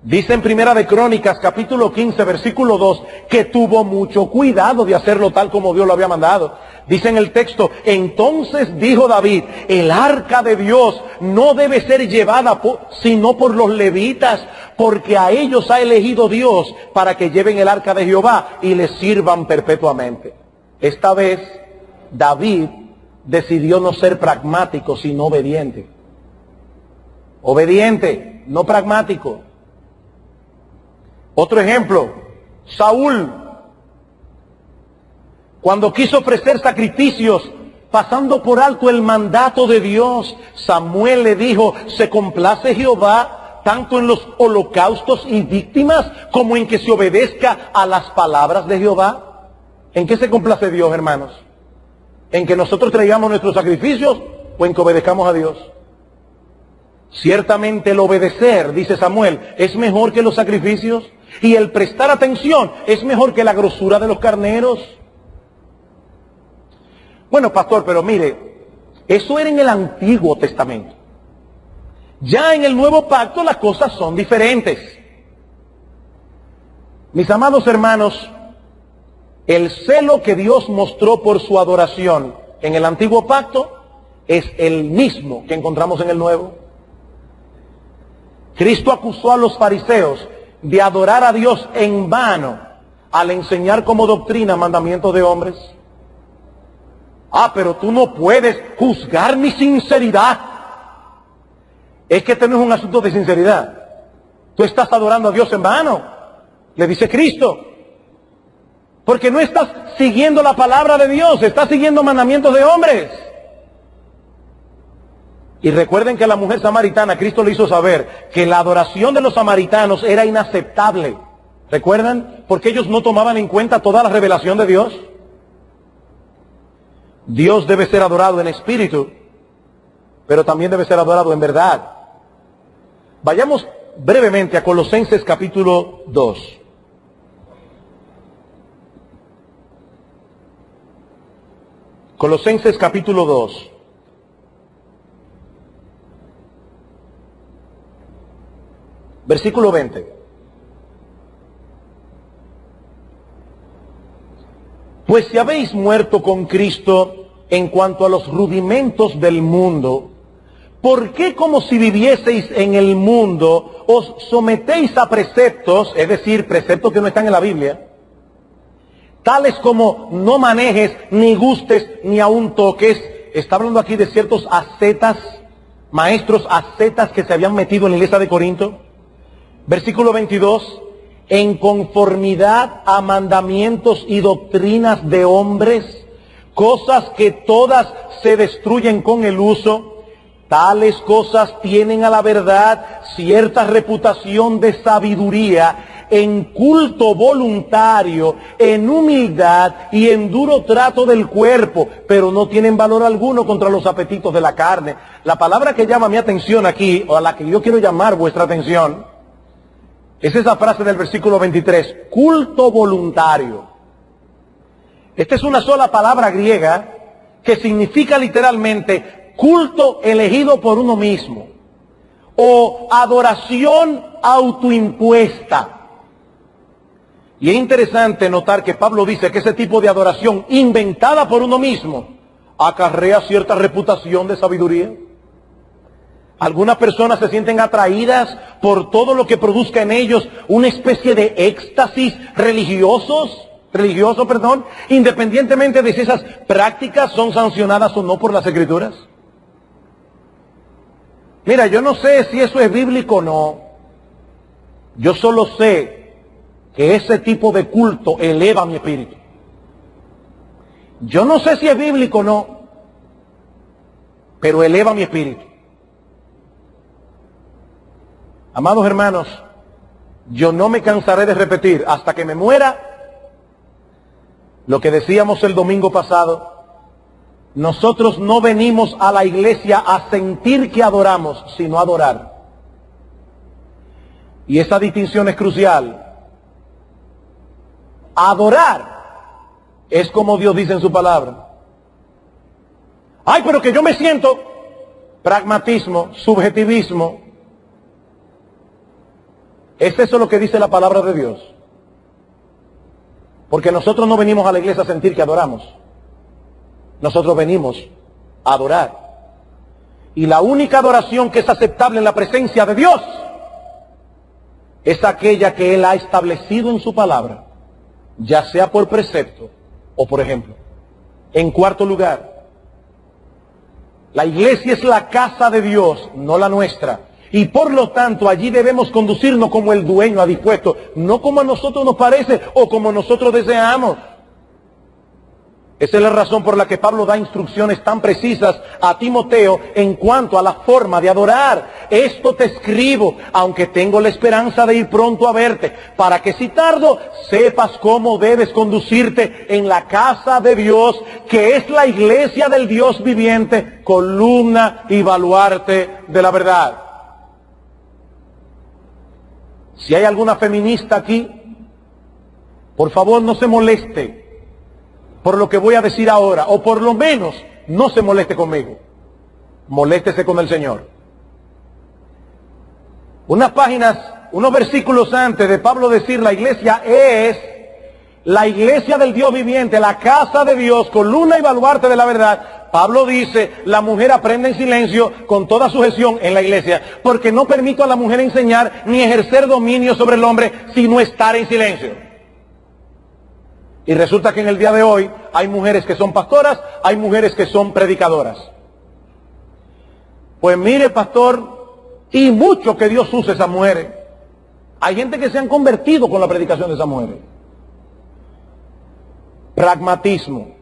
dice en Primera de Crónicas, capítulo 15, versículo 2, que tuvo mucho cuidado de hacerlo tal como Dios lo había mandado. Dice en el texto, entonces dijo David, el arca de Dios no debe ser llevada sino por los levitas, porque a ellos ha elegido Dios para que lleven el arca de Jehová y les sirvan perpetuamente. Esta vez, David decidió no ser pragmático, sino obediente. Obediente, no pragmático. Otro ejemplo, Saúl, cuando quiso ofrecer sacrificios, pasando por alto el mandato de Dios, Samuel le dijo, ¿se complace Jehová tanto en los holocaustos y víctimas como en que se obedezca a las palabras de Jehová? ¿En qué se complace Dios, hermanos? ¿En que nosotros traigamos nuestros sacrificios o en que obedezcamos a Dios? Ciertamente el obedecer, dice Samuel, es mejor que los sacrificios, y el prestar atención es mejor que la grosura de los carneros. Bueno, pastor, pero mire, eso era en el Antiguo Testamento. Ya en el Nuevo Pacto las cosas son diferentes. Mis amados hermanos, el celo que Dios mostró por su adoración en el Antiguo Pacto es el mismo que encontramos en el Nuevo. Cristo acusó a los fariseos de adorar a Dios en vano al enseñar como doctrina mandamientos de hombres. Ah, pero tú no puedes juzgar mi sinceridad. Es que este no es un asunto de sinceridad. Tú estás adorando a Dios en vano, le dice Cristo. Porque no estás siguiendo la palabra de Dios, estás siguiendo mandamientos de hombres. Y recuerden que a la mujer samaritana, Cristo le hizo saber que la adoración de los samaritanos era inaceptable. ¿Recuerdan? Porque ellos no tomaban en cuenta toda la revelación de Dios. Dios debe ser adorado en espíritu, pero también debe ser adorado en verdad. Vayamos brevemente a Colosenses capítulo 2. Colosenses capítulo 2. Versículo 20. Pues si habéis muerto con Cristo en cuanto a los rudimentos del mundo, ¿por qué como si vivieseis en el mundo os sometéis a preceptos, es decir, preceptos que no están en la Biblia, tales como no manejes, ni gustes, ni aun toques? Está hablando aquí de ciertos ascetas, maestros ascetas que se habían metido en la iglesia de Corinto. Versículo 22, en conformidad a mandamientos y doctrinas de hombres, cosas que todas se destruyen con el uso, tales cosas tienen a la verdad cierta reputación de sabiduría, en culto voluntario, en humildad y en duro trato del cuerpo, pero no tienen valor alguno contra los apetitos de la carne. La palabra que llama mi atención aquí, o a la que yo quiero llamar vuestra atención, es esa frase del versículo 23, culto voluntario. Esta es una sola palabra griega que significa literalmente culto elegido por uno mismo o adoración autoimpuesta. Y es interesante notar que Pablo dice que ese tipo de adoración inventada por uno mismo acarrea cierta reputación de sabiduría. Algunas personas se sienten atraídas por todo lo que produzca en ellos una especie de éxtasis religioso, independientemente de si esas prácticas son sancionadas o no por las Escrituras. Mira, yo no sé si eso es bíblico o no. Yo solo sé que ese tipo de culto eleva mi espíritu. Yo no sé si es bíblico o no, pero eleva mi espíritu. Amados hermanos, yo no me cansaré de repetir hasta que me muera lo que decíamos el domingo pasado. Nosotros no venimos a la iglesia a sentir que adoramos, sino a adorar. Y esa distinción es crucial. Adorar es como Dios dice en su palabra. Ay, pero que yo me siento. Pragmatismo, subjetivismo. ¿Es eso lo que dice la palabra de Dios? Porque nosotros no venimos a la iglesia a sentir que adoramos. Nosotros venimos a adorar. Y la única adoración que es aceptable en la presencia de Dios es aquella que Él ha establecido en su palabra, ya sea por precepto o por ejemplo. En cuarto lugar, la iglesia es la casa de Dios, no la nuestra. Y por lo tanto allí debemos conducirnos como el dueño ha dispuesto, no como a nosotros nos parece o como nosotros deseamos. Esa es la razón por la que Pablo da instrucciones tan precisas a Timoteo en cuanto a la forma de adorar. Esto te escribo, aunque tengo la esperanza de ir pronto a verte, para que si tardo sepas cómo debes conducirte en la casa de Dios, que es la iglesia del Dios viviente, columna y baluarte de la verdad. Si hay alguna feminista aquí, por favor no se moleste por lo que voy a decir ahora, o por lo menos no se moleste conmigo, moléstese con el Señor. Unas páginas, unos versículos antes de Pablo decir la iglesia es la iglesia del Dios viviente, la casa de Dios, columna y baluarte de la verdad, Pablo dice, la mujer aprende en silencio con toda sujeción en la iglesia, porque no permito a la mujer enseñar ni ejercer dominio sobre el hombre, sino estar en silencio. Y resulta que en el día de hoy hay mujeres que son pastoras, hay mujeres que son predicadoras. Pues mire, pastor, y mucho que Dios use esas mujeres. Hay gente que se han convertido con la predicación de esas mujeres. Pragmatismo.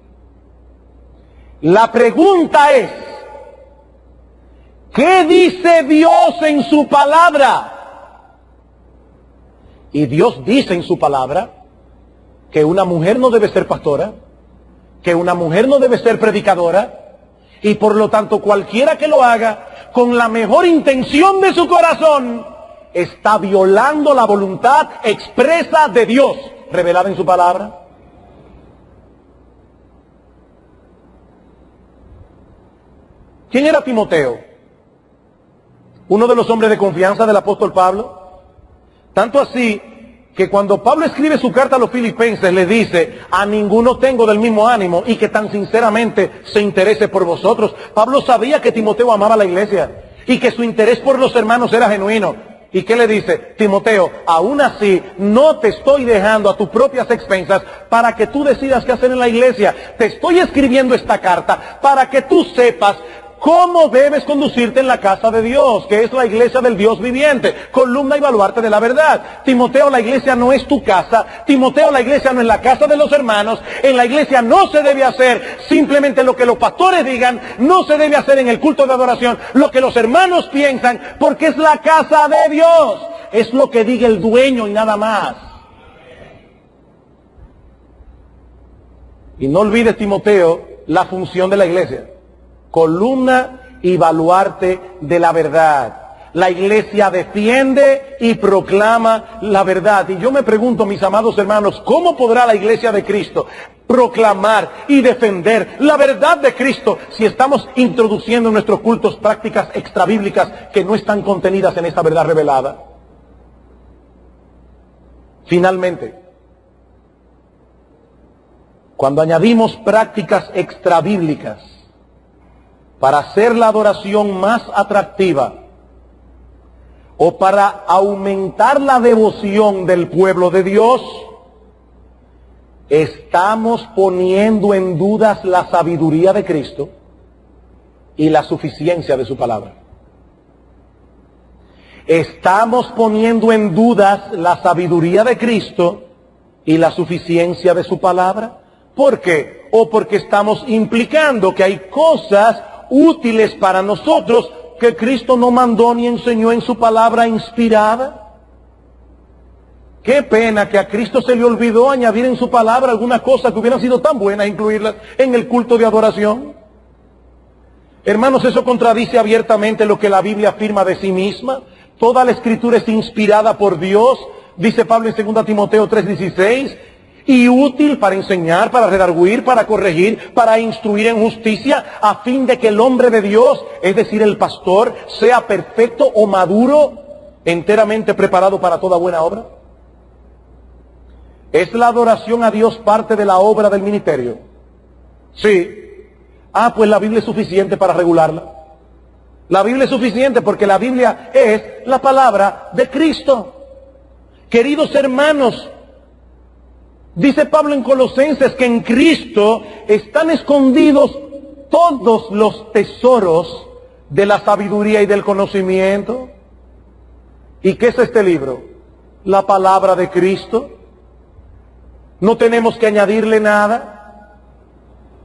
La pregunta es, ¿qué dice Dios en su palabra? Y Dios dice en su palabra que una mujer no debe ser pastora, que una mujer no debe ser predicadora, y por lo tanto cualquiera que lo haga con la mejor intención de su corazón está violando la voluntad expresa de Dios revelada en su palabra. ¿Quién era Timoteo? Uno de los hombres de confianza del apóstol Pablo. Tanto así que cuando Pablo escribe su carta a los filipenses, le dice, a ninguno tengo del mismo ánimo y que tan sinceramente se interese por vosotros. Pablo sabía que Timoteo amaba a la iglesia y que su interés por los hermanos era genuino. ¿Y qué le dice? Timoteo, aún así no te estoy dejando a tus propias expensas para que tú decidas qué hacer en la iglesia. Te estoy escribiendo esta carta para que tú sepas cómo debes conducirte en la casa de Dios, que es la iglesia del Dios viviente, columna y baluarte de la verdad. Timoteo, la iglesia no es tu casa. Timoteo, la iglesia no es la casa de los hermanos. En la iglesia no se debe hacer simplemente lo que los pastores digan. No se debe hacer en el culto de adoración lo que los hermanos piensan, porque es la casa de Dios. Es lo que diga el dueño y nada más. Y no olvides, Timoteo, la función de la iglesia. Columna y baluarte de la verdad. La iglesia defiende y proclama la verdad. Y yo me pregunto, mis amados hermanos, ¿cómo podrá la iglesia de Cristo proclamar y defender la verdad de Cristo si estamos introduciendo en nuestros cultos prácticas extrabíblicas que no están contenidas en esta verdad revelada? Finalmente, cuando añadimos prácticas extrabíblicas para hacer la adoración más atractiva o para aumentar la devoción del pueblo de Dios, estamos poniendo en dudas la sabiduría de Cristo y la suficiencia de su palabra. Estamos poniendo en dudas la sabiduría de Cristo y la suficiencia de su palabra. ¿Por qué? O porque estamos implicando que hay cosas útiles para nosotros que Cristo no mandó ni enseñó en su palabra inspirada. Qué pena que a Cristo se le olvidó añadir en su palabra algunas cosas que hubieran sido tan buenas, incluirlas en el culto de adoración. Hermanos, eso contradice abiertamente lo que la Biblia afirma de sí misma. Toda la Escritura es inspirada por Dios, dice Pablo en 2 Timoteo 3:16, y útil para enseñar, para redarguir, para corregir, para instruir en justicia, a fin de que el hombre de Dios, es decir, el pastor, sea perfecto o maduro, enteramente preparado para toda buena obra. ¿Es la adoración a Dios parte de la obra del ministerio? Sí. Pues la Biblia es suficiente para regularla. La Biblia es suficiente porque la Biblia es la palabra de Cristo. Queridos hermanos, dice Pablo en Colosenses que en Cristo están escondidos todos los tesoros de la sabiduría y del conocimiento. ¿Y qué es este libro? La palabra de Cristo. No tenemos que añadirle nada.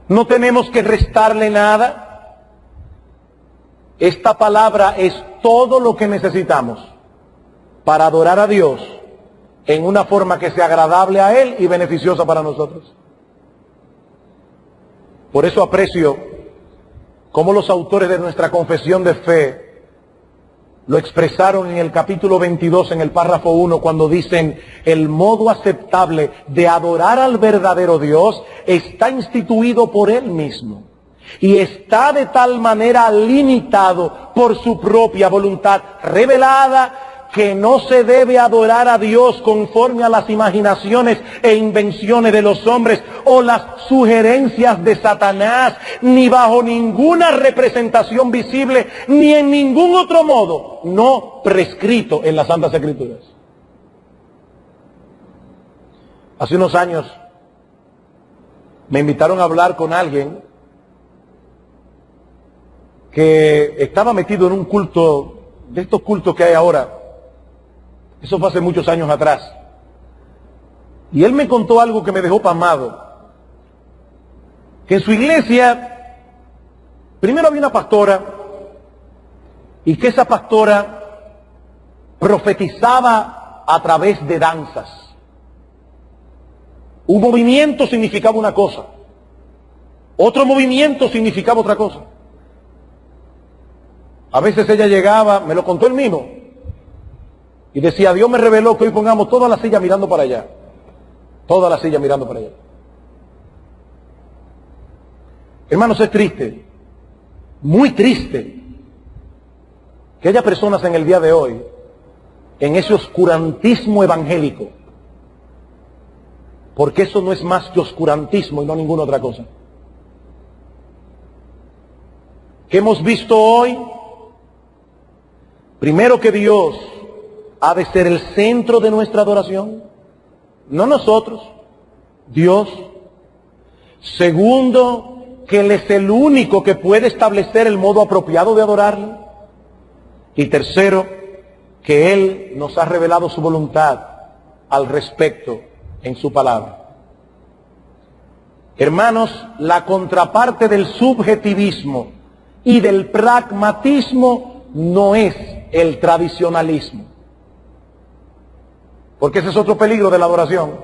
No tenemos que restarle nada. Esta palabra es todo lo que necesitamos para adorar a Dios en una forma que sea agradable a Él y beneficiosa para nosotros. Por eso aprecio cómo los autores de nuestra confesión de fe lo expresaron en el capítulo 22, en el párrafo 1, cuando dicen: el modo aceptable de adorar al verdadero Dios está instituido por Él mismo y está de tal manera limitado por su propia voluntad revelada, que no se debe adorar a Dios conforme a las imaginaciones e invenciones de los hombres o las sugerencias de Satanás, ni bajo ninguna representación visible, ni en ningún otro modo no prescrito en las Santas Escrituras. Hace unos años me invitaron a hablar con alguien que estaba metido en un culto, de estos cultos que hay ahora. Eso fue hace muchos años atrás. Y él me contó algo que me dejó pasmado. Que en su iglesia, primero había una pastora, y que esa pastora profetizaba a través de danzas. Un movimiento significaba una cosa, otro movimiento significaba otra cosa. A veces ella llegaba, me lo contó él mismo, y decía: Dios me reveló que hoy pongamos toda la silla mirando para allá. Toda la silla mirando para allá. Hermanos, es triste, muy triste, que haya personas en el día de hoy en ese oscurantismo evangélico. Porque eso no es más que oscurantismo y no ninguna otra cosa. ¿Qué hemos visto hoy? Primero, que Dios ha de ser el centro de nuestra adoración, no nosotros, Dios. Segundo, que Él es el único que puede establecer el modo apropiado de adorarle. Y tercero, que Él nos ha revelado su voluntad al respecto en su palabra. Hermanos, la contraparte del subjetivismo y del pragmatismo no es el tradicionalismo. Porque ese es otro peligro de la adoración.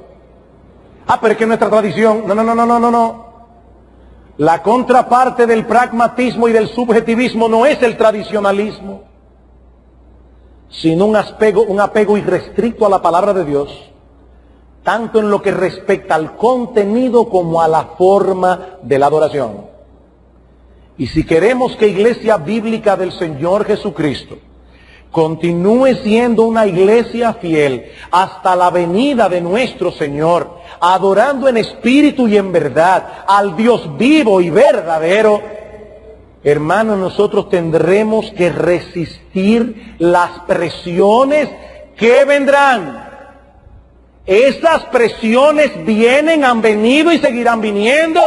Pero es que nuestra tradición. No. La contraparte del pragmatismo y del subjetivismo no es el tradicionalismo, sino un apego irrestricto a la palabra de Dios, tanto en lo que respecta al contenido como a la forma de la adoración. Y si queremos que Iglesia Bíblica del Señor Jesucristo continúe siendo una iglesia fiel hasta la venida de nuestro Señor, adorando en espíritu y en verdad al Dios vivo y verdadero, hermanos, nosotros tendremos que resistir las presiones que vendrán. Esas presiones vienen, han venido y seguirán viniendo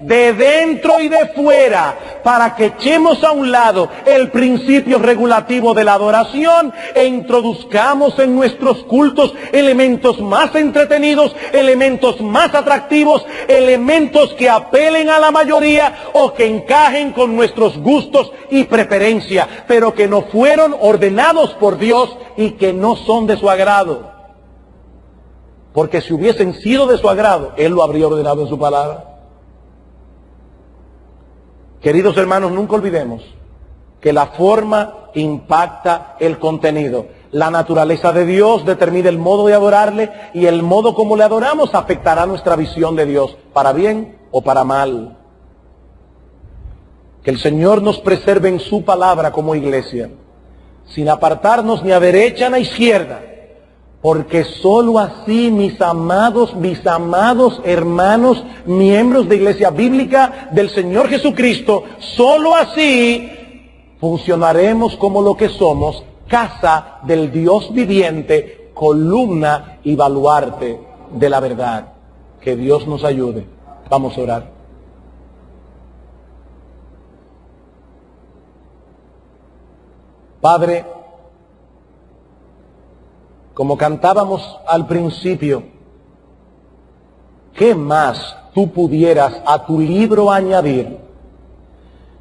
de dentro y de fuera, para que echemos a un lado el principio regulativo de la adoración e introduzcamos en nuestros cultos elementos más entretenidos, elementos más atractivos, elementos que apelen a la mayoría o que encajen con nuestros gustos y preferencias, pero que no fueron ordenados por Dios y que no son de su agrado. Porque si hubiesen sido de su agrado, Él lo habría ordenado en su palabra. Queridos hermanos, nunca olvidemos que la forma impacta el contenido. La naturaleza de Dios determina el modo de adorarle, y el modo como le adoramos afectará nuestra visión de Dios, para bien o para mal. Que el Señor nos preserve en su palabra como iglesia, sin apartarnos ni a derecha ni a izquierda, porque sólo así, mis amados hermanos, miembros de Iglesia Bíblica del Señor Jesucristo, sólo así funcionaremos como lo que somos, casa del Dios viviente, columna y baluarte de la verdad. Que Dios nos ayude. Vamos a orar. Padre, como cantábamos al principio, ¿qué más tú pudieras a tu libro añadir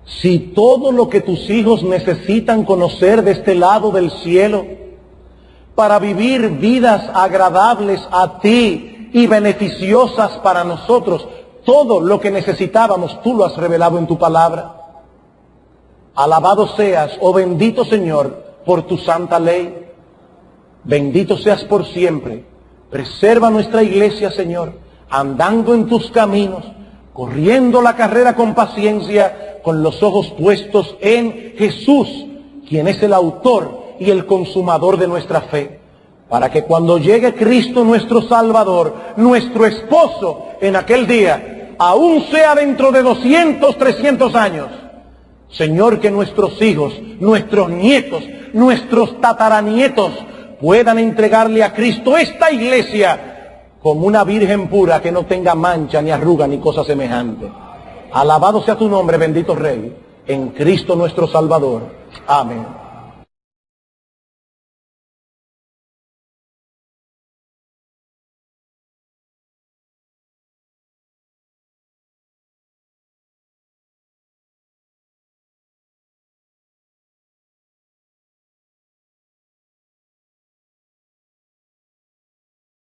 si todo lo que tus hijos necesitan conocer de este lado del cielo para vivir vidas agradables a ti y beneficiosas para nosotros, todo lo que necesitábamos tú lo has revelado en tu palabra? Alabado seas, oh bendito Señor, por tu santa ley. Bendito seas por siempre. Preserva nuestra iglesia, Señor, andando en tus caminos, corriendo la carrera con paciencia, con los ojos puestos en Jesús, quien es el autor y el consumador de nuestra fe, para que cuando llegue Cristo nuestro Salvador, nuestro esposo en aquel día, aún sea dentro de 200, 300 años, Señor, que nuestros hijos, nuestros nietos, nuestros tataranietos puedan entregarle a Cristo esta iglesia como una virgen pura, que no tenga mancha, ni arruga, ni cosa semejante. Alabado sea tu nombre, bendito Rey, en Cristo nuestro Salvador. Amén.